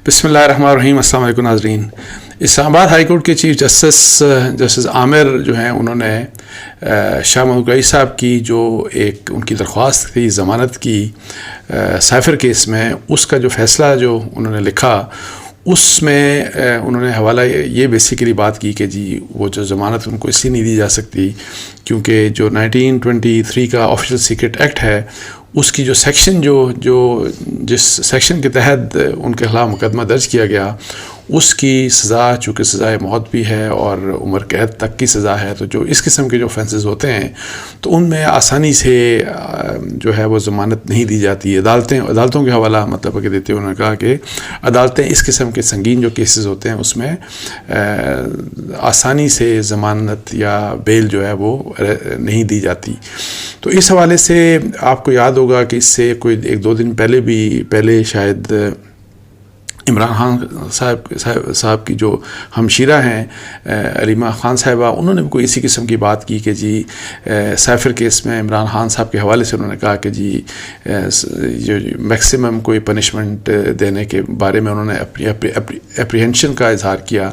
بسم اللہ الرحمن الرحیم. السلام علیکم ناظرین. اسلام آباد ہائی کورٹ کے چیف جسٹس عامر جو ہیں انہوں نے شاہ محمود قریشی صاحب کی جو ایک ان کی درخواست تھی ضمانت کی سائفر کیس میں، اس کا جو فیصلہ جو انہوں نے لکھا اس میں انہوں نے حوالہ یہ بیسیکلی بات کی کہ جی وہ جو ضمانت ان کو اس لیے نہیں دی جا سکتی کیونکہ جو 1923 کا آفیشل سیکرٹ ایکٹ ہے اس کی جو سیکشن جس سیکشن کے تحت ان کے خلاف مقدمہ درج کیا گیا اس کی سزا چونکہ سزائے موت بھی ہے اور عمر قید تک کی سزا ہے، تو جو اس قسم کے جو offenses ہوتے ہیں تو ان میں آسانی سے جو ہے وہ ضمانت نہیں دی جاتی. عدالتوں کے حوالہ مطلب کہ دیتے انہوں نے کہا کہ عدالتیں اس قسم کے سنگین جو کیسز ہوتے ہیں اس میں آسانی سے ضمانت یا بیل جو ہے وہ نہیں دی جاتی. تو اس حوالے سے آپ کو یاد ہوگا کہ اس سے کوئی 1-2 دن پہلے شاید عمران خان صاحب کی جو ہمشیرہ ہیں علیمہ خان صاحبہ، انہوں نے بھی کوئی اسی قسم کی بات کی کہ جی سائفر کیس میں عمران خان صاحب کے حوالے سے انہوں نے کہا کہ جی جو میکسیمم کوئی پنشمنٹ دینے کے بارے میں انہوں نے اپنی اپریہنشن کا اظہار کیا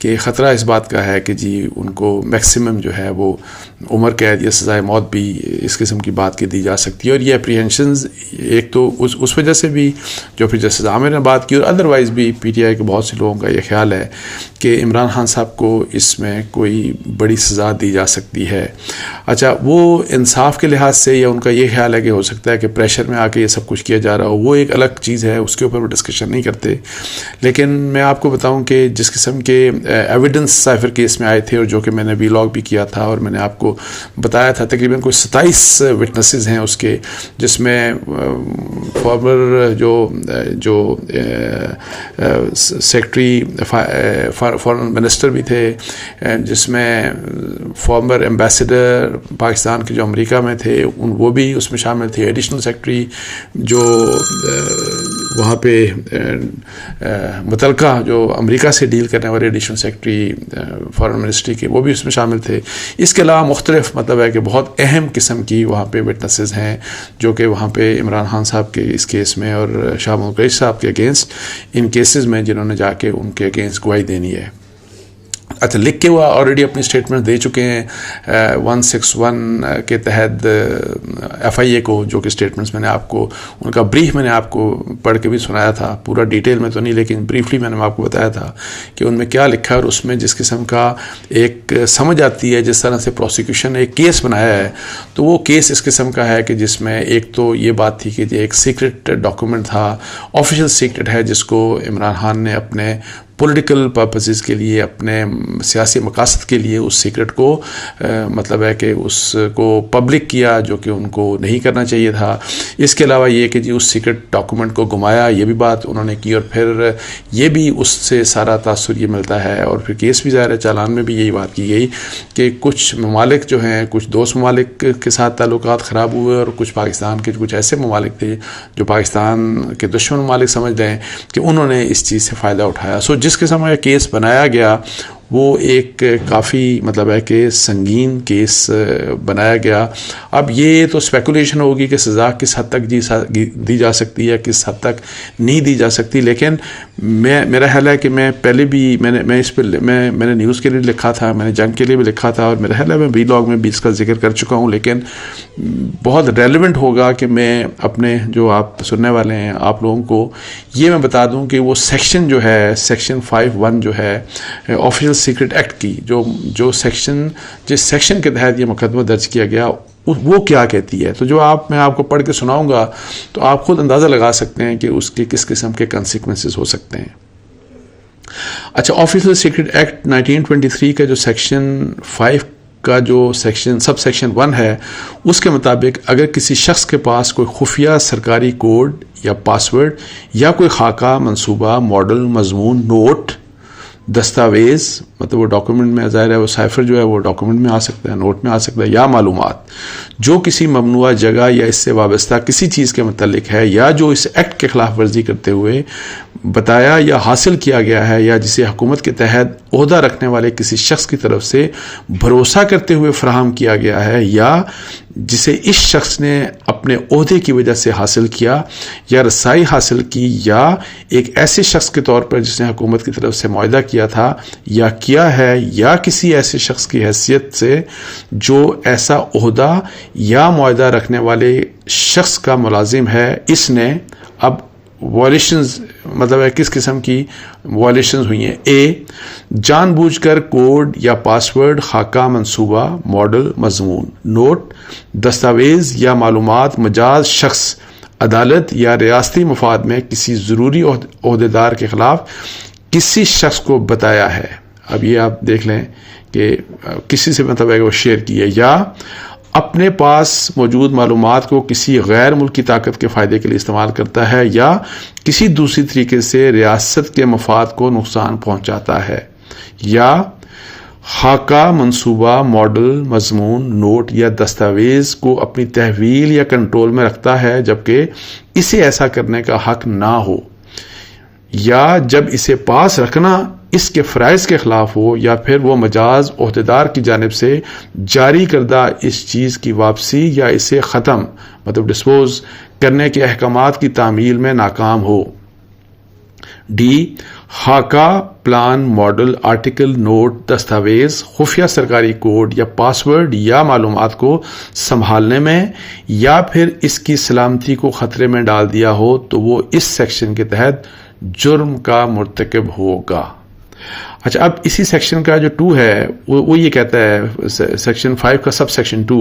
کہ خطرہ اس بات کا ہے کہ جی ان کو میکسیمم جو ہے وہ عمر قید یا سزائے موت بھی اس قسم کی بات کی دی جا سکتی ہے. اور یہ اپریہنشنز ایک تو اس وجہ سے بھی جو پھر جسٹس عامر نے بات کی، اور ادروائز بھی پی ٹی آئی کے بہت سے لوگوں کا یہ خیال ہے کہ عمران خان صاحب کو اس میں کوئی بڑی سزا دی جا سکتی ہے. اچھا، وہ انصاف کے لحاظ سے یا ان کا یہ خیال ہے کہ ہو سکتا ہے کہ پریشر میں آ کے یہ سب کچھ کیا جا رہا ہو، وہ ایک الگ چیز ہے، اس کے اوپر وہ ڈسکشن نہیں کرتے. لیکن میں آپ کو بتاؤں کہ جس قسم کے ایویڈنس سائفر کیس میں آئے تھے اور جو کہ میں نے ویلاگ بھی کیا تھا اور میں نے آپ کو بتایا تھا، تقریباً کوئی 27 وٹنسز ہیں اس کے، جس میں فارمر جو سیکرٹری فارن منسٹر بھی تھے، جس میں فارمر ایمبیسڈر پاکستان کے جو امریکہ میں تھے وہ بھی اس میں شامل تھے، ایڈیشنل سیکرٹری جو وہاں پہ متعلقہ جو امریکہ سے ڈیل کرنے والے ایڈیشنل سیکرٹری فارن منسٹری کے، وہ بھی اس میں شامل تھے. اس کے علاوہ مختلف مطلب ہے کہ بہت اہم قسم کی وہاں پہ وٹنسز ہیں جو کہ وہاں پہ عمران خان صاحب کے اس کیس میں اور شاہ محمود قریشی صاحب کے اگینسٹ ان کیسز میں جنہوں نے جا کے ان کے اگینسٹ گواہی دینی ہے. اچھا، لکھ کے وہ آلریڈی اپنی اسٹیٹمنٹ دے چکے ہیں 161 کے تحت ایف آئی اے کو، جو کہ اسٹیٹمنٹس میں نے آپ کو ان کا بریف میں نے آپ کو پڑھ کے بھی سنایا تھا، پورا ڈیٹیل میں تو نہیں لیکن بریفلی میں نے آپ کو بتایا تھا کہ ان میں کیا لکھا ہے اور اس میں جس قسم کا ایک سمجھ آتی ہے جس طرح سے پروسیکیوشن نے ایک کیس بنایا ہے. تو وہ کیس اس قسم کا ہے کہ جس میں ایک تو یہ بات تھی کہ ایک سیکرٹ ڈاکومنٹ تھا، آفیشیل سیکرٹ ہے، جس کو عمران خان نے اپنے پولیٹیکل پرپسز کے لیے، اپنے سیاسی مقاصد کے لیے اس سیکرٹ کو مطلب ہے کہ اس کو پبلک کیا، جو کہ ان کو نہیں کرنا چاہیے تھا. اس کے علاوہ یہ کہ جی اس سیکرٹ ڈاکومنٹ کو گمایا، یہ بھی بات انہوں نے کی، اور پھر یہ بھی اس سے سارا تاثر یہ ملتا ہے. اور پھر کیس بھی ظاہر ہے چالان میں بھی یہی بات کی گئی کہ کچھ ممالک جو ہیں، کچھ دوست ممالک کے ساتھ تعلقات خراب ہوئے اور کچھ پاکستان کے کچھ ایسے ممالک تھے جو پاکستان کے دشمن ممالک سمجھ رہے ہیں کہ انہوں نے اس چیز سے فائدہ اٹھایا. جس قسم کا کیس بنایا گیا وہ ایک کافی مطلب ہے کہ سنگین کیس بنایا گیا. اب یہ تو اسپیکولیشن ہوگی کہ سزا کس حد تک دی جا سکتی ہے، کس حد تک نہیں دی جا سکتی. لیکن میرا خیال ہے کہ میں پہلے بھی میں اس پہ میں نے نیوز کے لیے لکھا تھا، میں نے جنگ کے لیے بھی لکھا تھا، اور میرا خیال ہے میں ویلاگ میں بھی اس کا ذکر کر چکا ہوں. لیکن بہت ریلیونٹ ہوگا کہ میں اپنے جو آپ سننے والے ہیں آپ لوگوں کو یہ میں بتا دوں کہ وہ سیکشن جو ہے، سیکشن 5(1) جو ہے آفیشیل سیکرٹ ایکٹ کی، جو سیکشن جس سیکشن کے تحت یہ مقدمہ درج کیا گیا وہ کیا کہتی ہے. تو میں آپ کو پڑھ کے سناؤں گا تو آپ خود اندازہ لگا سکتے ہیں کہ اس کے کس قسم کے کنسیکوینسز ہو سکتے ہیں. اچھا، آفیشیل سیکرٹ ایکٹ 1923 کا جو سیکشن 5 کا جو سب سیکشن 1 ہے، اس کے مطابق اگر کسی شخص کے پاس کوئی خفیہ سرکاری کوڈ یا پاسورڈ یا کوئی خاکہ، منصوبہ، ماڈل، مضمون، نوٹ، دستاویز، مطلب وہ ڈاکومنٹ میں ظاہر ہے وہ سائفر جو ہے وہ ڈاکومنٹ میں آ سکتا ہے، نوٹ میں آ سکتا ہے، یا معلومات جو کسی ممنوعہ جگہ یا اس سے وابستہ کسی چیز کے متعلق ہے یا جو اس ایکٹ کے خلاف ورزی کرتے ہوئے بتایا یا حاصل کیا گیا ہے یا جسے حکومت کے تحت عہدہ رکھنے والے کسی شخص کی طرف سے بھروسہ کرتے ہوئے فراہم کیا گیا ہے یا جسے اس شخص نے اپنے عہدے کی وجہ سے حاصل کیا یا رسائی حاصل کی، یا ایک ایسے شخص کے طور پر جس نے حکومت کی طرف سے معاہدہ کیا تھا یا کیا ہے، یا کسی ایسے شخص کی حیثیت سے جو ایسا عہدہ یا معاہدہ رکھنے والے شخص کا ملازم ہے، اس نے اب وائلیشنز مطلب ہے کس قسم کی وائلیشنز ہوئی ہیں۔ اے، جان بوجھ کر کوڈ یا پاسورڈ، خاکہ، منصوبہ، ماڈل، مضمون، نوٹ، دستاویز یا معلومات مجاز شخص، عدالت یا ریاستی مفاد میں کسی ضروری عہدیدار کے خلاف کسی شخص کو بتایا ہے۔ اب یہ آپ دیکھ لیں کہ کسی سے مطلب ہے کہ وہ شیئر کی ہے، یا اپنے پاس موجود معلومات کو کسی غیر ملکی طاقت کے فائدے کے لیے استعمال کرتا ہے، یا کسی دوسری طریقے سے ریاست کے مفاد کو نقصان پہنچاتا ہے، یا خاکہ، منصوبہ، ماڈل، مضمون، نوٹ یا دستاویز کو اپنی تحویل یا کنٹرول میں رکھتا ہے جبکہ اسے ایسا کرنے کا حق نہ ہو، یا جب اسے پاس رکھنا اس کے فرائض کے خلاف ہو، یا پھر وہ مجاز عہدیدار کی جانب سے جاری کردہ اس چیز کی واپسی یا اسے ختم مطلب ڈسپوز کرنے کے احکامات کی تعمیل میں ناکام ہو۔ ڈی، خاکہ، پلان، ماڈل، آرٹیکل، نوٹ، دستاویز، خفیہ سرکاری کوڈ یا پاسورڈ یا معلومات کو سنبھالنے میں یا پھر اس کی سلامتی کو خطرے میں ڈال دیا ہو تو وہ اس سیکشن کے تحت جرم کا مرتکب ہوگا۔ اچھا، اب اسی سیکشن کا جو 2 ہے وہ یہ کہتا ہے، سیکشن 5 کا سب سیکشن 2،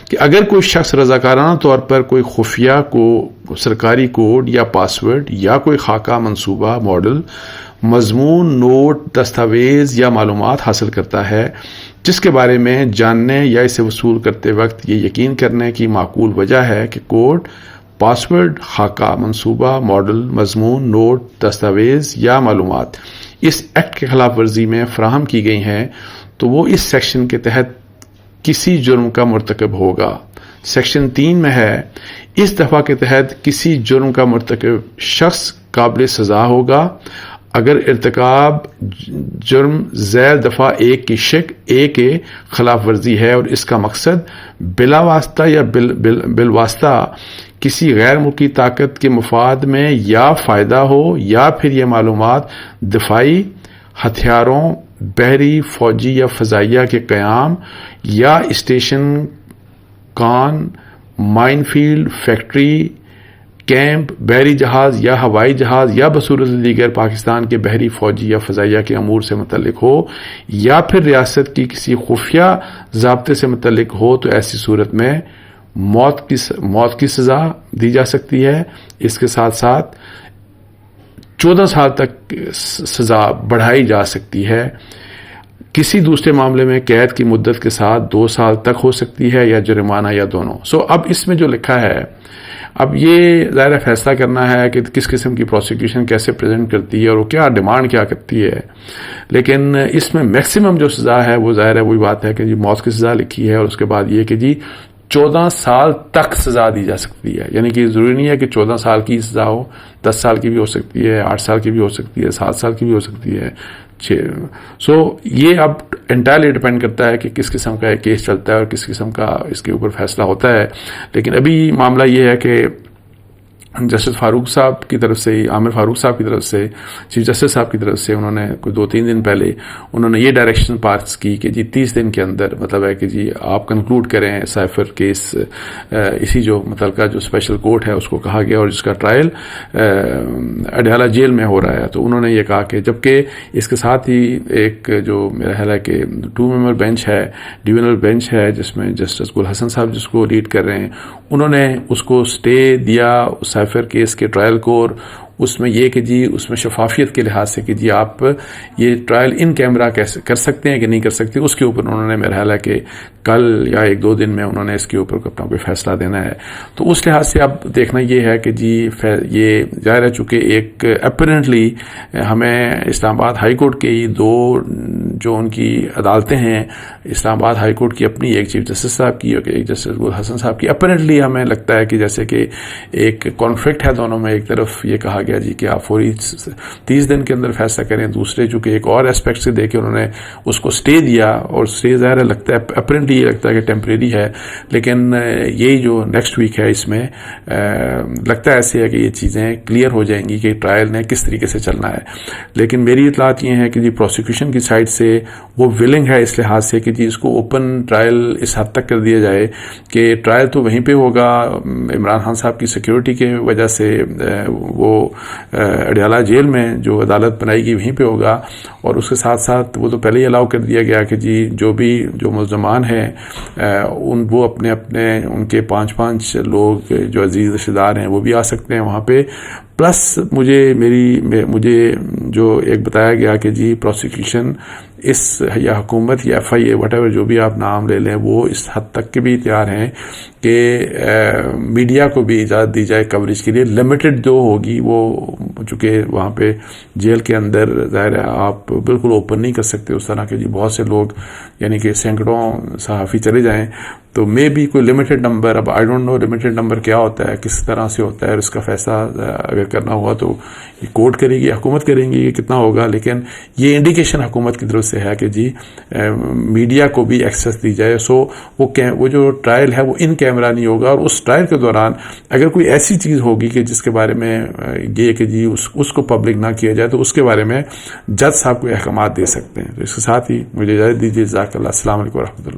کہ اگر کوئی شخص رضاکارانہ طور پر کوئی خفیہ کو سرکاری کوڈ یا پاسورڈ یا کوئی خاکہ، منصوبہ، ماڈل، مضمون، نوٹ، دستاویز یا معلومات حاصل کرتا ہے جس کے بارے میں جاننے یا اسے وصول کرتے وقت یہ یقین کرنے کی معقول وجہ ہے کہ کوڈ، پاسورڈ، خاکہ، منصوبہ، ماڈل، مضمون، نوٹ، دستاویز یا معلومات اس ایکٹ کے خلاف ورزی میں فراہم کی گئی ہیں، تو وہ اس سیکشن کے تحت کسی جرم کا مرتکب ہوگا۔ سیکشن 3 میں ہے، اس دفعہ کے تحت کسی جرم کا مرتکب شخص قابل سزا ہوگا اگر ارتکاب جرم ذیل دفعہ 1 کی شق A کے خلاف ورزی ہے اور اس کا مقصد بلا واسطہ یا بالواسطہ کسی غیر ملکی طاقت کے مفاد میں یا فائدہ ہو، یا پھر یہ معلومات دفاعی ہتھیاروں، بحری، فوجی یا فضائیہ کے قیام یا اسٹیشن، کان، مائن فیلڈ، فیکٹری، کیمپ، بحری جہاز یا ہوائی جہاز یا بصورت دیگر پاکستان کے بحری، فوجی یا فضائیہ کے امور سے متعلق ہو، یا پھر ریاست کی کسی خفیہ ضابطے سے متعلق ہو، تو ایسی صورت میں موت کی سزا دی جا سکتی ہے۔ اس کے ساتھ ساتھ 14 سال تک سزا بڑھائی جا سکتی ہے۔ کسی دوسرے معاملے میں قید کی مدت کے ساتھ 2 سال تک ہو سکتی ہے، یا جرمانہ یا دونوں۔ اب اس میں جو لکھا ہے، اب یہ ظاہر فیصلہ کرنا ہے کہ کس قسم کی پروسیکیوشن کیسے پریزنٹ کرتی ہے اور وہ کیا ڈیمانڈ کیا کرتی ہے، لیکن اس میں میکسیمم جو سزا ہے وہ ظاہر ہے وہی بات ہے کہ جی موت کی سزا لکھی ہے، اور اس کے بعد یہ کہ جی 14 سال تک سزا دی جا سکتی ہے، یعنی کہ ضروری نہیں ہے کہ 14 سال کی سزا ہو، 10 سال کی بھی ہو سکتی ہے، 8 سال کی بھی ہو سکتی ہے، 7 سال کی بھی ہو سکتی ہے، 6۔ یہ اب انٹائرلی ڈیپینڈ کرتا ہے کہ کس قسم کا کیس چلتا ہے اور کس قسم کا اس کے اوپر فیصلہ ہوتا ہے۔ لیکن ابھی معاملہ یہ ہے کہ جسٹس فاروق صاحب کی طرف سے، عامر فاروق صاحب کی طرف سے، چیف جسٹس صاحب کی طرف سے انہوں نے کوئی 2-3 دن پہلے انہوں نے یہ ڈائریکشن پاس کی کہ جی 30 دن کے اندر مطلب ہے کہ جی آپ کنکلوڈ کریں سائفر کیس، اسی جو متعلقہ جو اسپیشل کورٹ ہے اس کو کہا گیا اور جس کا ٹرائل اڈیالہ جیل میں ہو رہا ہے، تو انہوں نے یہ کہا کہ جبکہ اس کے ساتھ ہی ایک جو میرا خیال ہے کہ 2 ممبر بینچ ہے، ڈویژنل بینچ ہے جس میں جسٹس گل حسن صاحب جس کو لیڈ کر رہے ہیں، انہوں نے اس کو سٹے دیا سائفر کیس کے ٹرائل کو، اور اس میں یہ کہ جی اس میں شفافیت کے لحاظ سے کہ جی آپ یہ ٹرائل ان کیمرہ کیسے کر سکتے ہیں کہ نہیں کر سکتے، اس کے اوپر انہوں نے میرا خیال ہے کہ کل یا 1-2 دن میں انہوں نے اس کے اوپر اپنا کوئی فیصلہ دینا ہے۔ تو اس لحاظ سے اب دیکھنا یہ ہے کہ جی یہ ظاہر ہے چونکہ ایک اپیرنٹلی ہمیں اسلام آباد ہائی کورٹ کے 2 جو ان کی عدالتیں ہیں، اسلام آباد ہائی کورٹ کی اپنی، ایک چیف جسٹس صاحب کی اور ایک جسٹس گل حسن صاحب کی، اپیرنٹلی ہمیں لگتا ہے کہ جیسے کہ ایک کانفلکٹ ہے دونوں میں۔ ایک طرف یہ کہا گیا جی کہ آپ فوری 30 دن کے اندر فیصلہ کریں. دوسرے چونکہ ایک اور اسپیکٹ سے دیکھ کے انہوں نے اس کو اسٹے دیا, اور اسٹے ظاہر لگتا ہے اپرنٹلی یہ لگتا ہے کہ ٹیمپریری ہے, لیکن یہی جو نیکسٹ ویک ہے اس میں لگتا ہے ایسے ہے کہ یہ چیزیں کلیئر ہو جائیں گی کہ ٹرائل نے کس طریقے سے چلنا ہے. لیکن میری اطلاعات یہ ہیں کہ جی پروسیکیوشن کی سائڈ سے وہ ولنگ ہے اس لحاظ سے کہ جی اس کو اوپن ٹرائل اس حد تک کر دیا جائے کہ ٹرائل تو وہیں پہ ہوگا. عمران خان صاحب کی سیکیورٹی کے وجہ سے وہ اڈیالہ جیل میں جو عدالت بنائی گئی وہیں پہ ہوگا, اور اس کے ساتھ ساتھ وہ تو پہلے ہی الاؤ کر دیا گیا کہ جی جو ملزمان ہیں وہ اپنے ان کے 5 لوگ جو عزیز رشتہ دار ہیں وہ بھی آ سکتے ہیں وہاں پہ. پلس مجھے جو ایک بتایا گیا کہ جی پروسیکیوشن اس یا حکومت یا F I A whatever جو بھی آپ نام لے لیں وہ اس حد تک کے بھی تیار ہیں کہ میڈیا کو بھی اجازت دی جائے کوریج کے لیے. لمیٹڈ جو ہوگی وہ, چونکہ وہاں پہ جیل کے اندر ظاہر ہے آپ بالکل اوپن نہیں کر سکتے اس طرح کے جی بہت سے لوگ یعنی کہ سینکڑوں صحافی چلے جائیں, تو مے بھی کوئی لمیٹڈ نمبر. اب I don't know limited number کیا ہوتا ہے, کس طرح سے ہوتا ہے, اور اس کا فیصلہ اگر کرنا ہوا تو یہ کورٹ کرے گی, حکومت کریں گی کہ کتنا ہوگا. لیکن یہ انڈیکیشن حکومت کی طرف سے ہے کہ جی میڈیا کو بھی ایکسیس دی جائے. سو وہ جو ٹرائل ہے وہ ان کیمرہ نہیں ہوگا, اور اس ٹرائل کے دوران اگر کوئی ایسی چیز ہوگی کہ جس کے بارے میں یہ کہ جی اس کو پبلک نہ کیا جائے تو اس کے بارے میں جج صاحب کو احکامات دے سکتے ہیں. تو اس کے ساتھ ہی مجھے اجازت دیجیے. جزاک اللہ. السلام علیکم ورحمۃ اللہ.